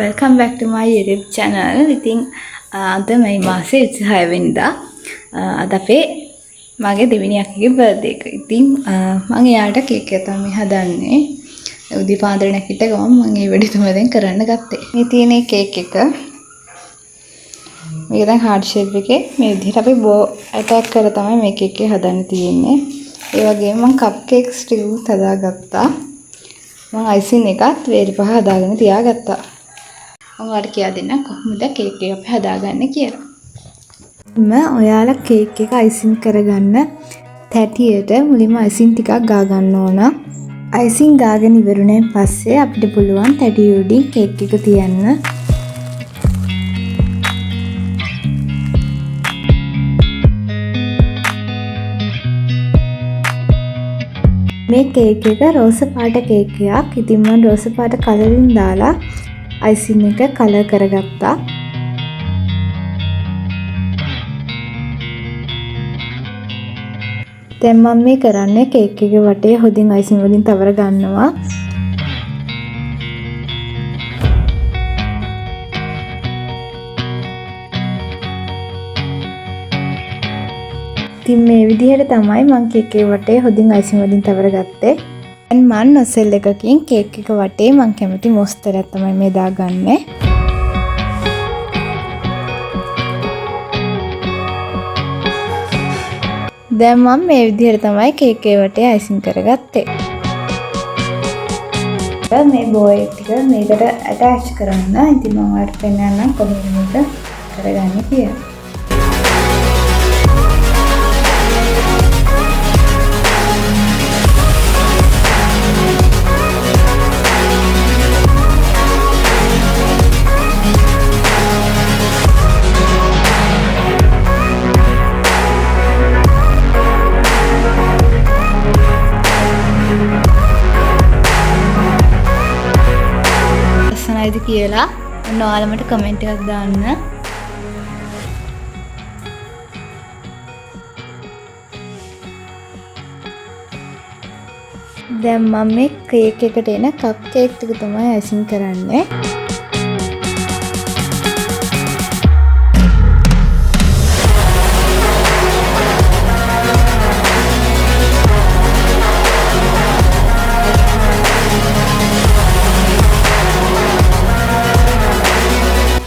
Welcome back to my YouTube channel. ඉතින් අද මේ මාසේ 26 වෙනිදා අද අපේ මගේ දෙවෙනි අක්කගේ බර්ත්ඩේ එක. ඉතින් මම එයාට කේක් එක තමයි හදන්නේ. උදේ පාන්දර නැගිට ගමන් මම මේ වැඩේ තමයි දැන් කරන්න ගත්තේ. මේ තියෙන කේක් එක මේක දැන් heart shape එකේ මේ විදිහට අපි බෝ ඇටැච් කරලා තමයි මේ කේක් එක හදන්න තියෙන්නේ. ඒ වගේම මම කප් කේක්ස් ටිකක් හදාගත්තා. මම අයිසින් එකත් වේලි පහ හදාගෙන තියාගත්තා. මම ඔයාලට කියලා දෙන්න කොහොමද කේක් එක අපි හදාගන්නේ කියලා. මම ඔයාලා කේක් එක අයිසින් කරගන්න තැටියට මුලින්ම අයිසින් ටිකක් ගා ගන්න ඕන. අයිසින් ගාගෙන ඉවරුණෙන් පස්සේ අපිට පුළුවන් තැටිය උඩින් කේක් එක තියන්න. මේ කේක් එක රෝස පාට කේක් එකක්. ඉතින් මම රෝස පාට කලරින් දාලා අයිසින් එක කලර් කරගත්තා. දැන් මම මේ කරන්නේ කේක් එකේ වටේ හොදින් අයිසින් වලින් තවර ගන්නවා. ඉතින් මේ විදිහට තමයි මම කේක් එකේ වටේ හොදින් අයිසින් වලින් තවර ගත්තේ. දැන් මම නොසෙල් එකකින් කේක් එක වටේ මම කැමති මොස්තරයක් තමයි මේ දාගන්නේ. දැන් මම මේ විදිහට තමයි කේක් එකේ වටේ අයිසින් කරගත්තේ. දැන් මේ බෝයි ටික මේකට ඇටච් කරන්න. ඉතින් මම ඔයාලට පෙන්නන්නම් කොහොමද මේක කරගන්නේ කියලා. කියලා ඔයාලා මට කමෙන්ට් එකක් දාන්න. දැන් මම මේ කේක් එකට එන කප් කේක් ටික තමයි අයිසින් කරන්නේ.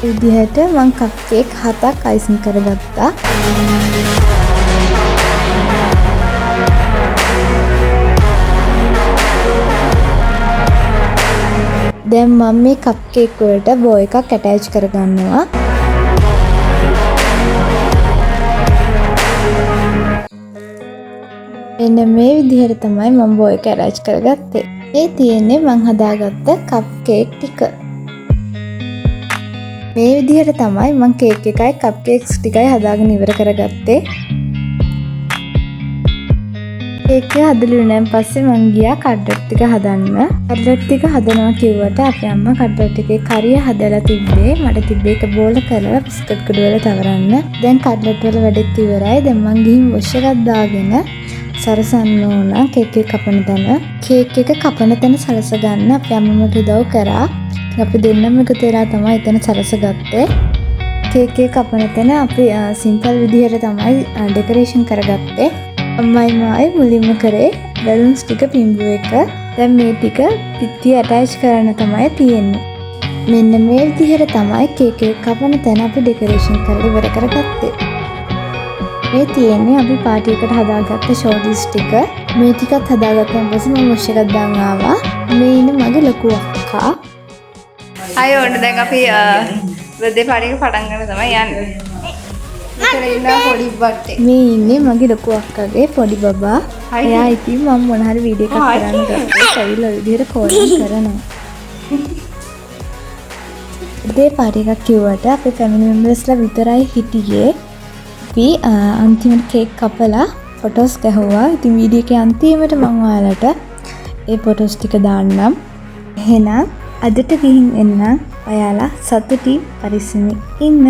විදිහට මම කප් කේක් 7ක් අයිසින් කරගත්තා. දැන් මම මේ කප් කේක් වලට බෝ එකක් ඇටච් කරගන්නවා. එන්න මේ විදිහට තමයි මම බෝ එක ඇටච් කරගත්තේ. මේ තියෙන්නේ මම හදාගත්ත කප් කේක් ටික. මේ විදිහට තමයි මම කේක් එකයි කප් කේක්ස් ටිකයි හදාගෙන ඉවර කරගත්තේ. කේක් එක හදලා ඉවරෙන් පස්සේ මම ගියා කට්ලට් ටික හදන්න. කට්ලට් ටික හදනවා කිව්වට අපේ අම්මා කට්ලට් එකේ කරිය හදලා තිබ්බේ. මට තිබ්බේ ඒක බෝල කරලා බිස්කට් කුඩු වල තවරන්න. දැන් කට්ලට් වල වැඩෙත් ඉවරයි. දැන් මම ගිහින් වොෂ් එකක් දාගෙන සරසන්න ඕන කේක් එක කපන තැන. කේක් එක කපන තැන සරස ගන්න අපේ අම්මා මට උදව් කරා. අපි දෙන්නම එකතු වෙලා තමයි එතන සරසගත්තේ. කේක් එක කපන තැන අපි සිම්පල් විදිහට තමයි ඩෙකොරේෂන් කරගත්තේ. අම්මයි මායි මුලින්ම කරේ බැලුන්ස් ටික පිඹු එක. දැන් මේ ටික පිටිය ඇටච් කරන්න තමයි තියෙන්නේ. මෙන්න මේ විදිහට තමයි කේක් එක කපන තැන අපි ඩෙකොරේෂන් කරලා ඉවර කරගත්තේ. මේ තියෙන්නේ අපි පාටි එකට හදාගත්ත ෂෝඩිස් ටික. මේ ටිකත් හදාගත්තන් පස්සේ මම වොෂ් එකක් දාන් ආවා. මේ ඉන්නේ මගේ ලොකු අක්කා. අය ඕන දැන් අපි බර්ත්ඩේ පාටි එක පටන් ගන්න තමයි යන්නේ. මෙතන ඉන්න පොඩි බට්ටේ. මේ ඉන්නේ මගේ ලොකු අක්කගේ පොඩි බබා. එයා ඉතින් මම මොන හරි වීඩියෝ එකක් කරන්න ගත්තා. ඇවිල්ලා විදිහට කෝලින් කරනවා. බර්ත්ඩේ පාටි එකක් කිව්වට අපේ ෆැමිලි මෙම්බර්ස්ලා විතරයි හිටියේ. අපි අන්තිමට කේක් කපලා ෆොටෝස් ගැහුවා. ඉතින් වීඩියෝ එකේ අන්තිමට මම ඔයාලට ඒ ෆොටෝස් ටික දාන්නම්. එහෙනම් අදට ගිහින් එන්න ඔයාලා සතුටින් පරිස්සමින් ඉන්න.